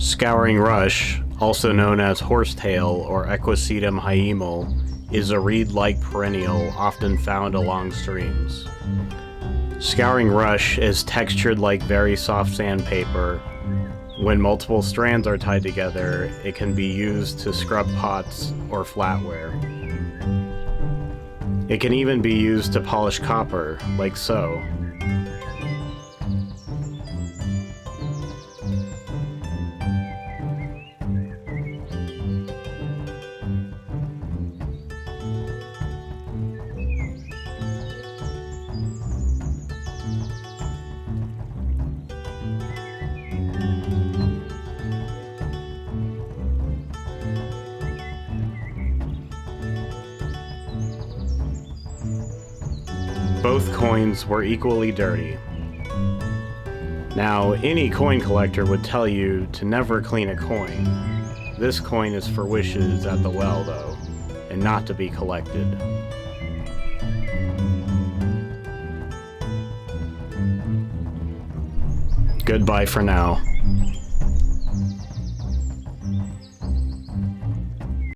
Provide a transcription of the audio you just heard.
Scouring rush, also known as horsetail or Equisetum hyaemal, is a reed-like perennial often found along streams. Scouring rush is textured like very soft sandpaper. When multiple strands are tied together, it can be used to scrub pots or flatware. It can even be used to polish copper, like so. Both coins were equally dirty. Now, any coin collector would tell you to never clean a coin. This coin is for wishes at the well, though, and not to be collected. Goodbye for now.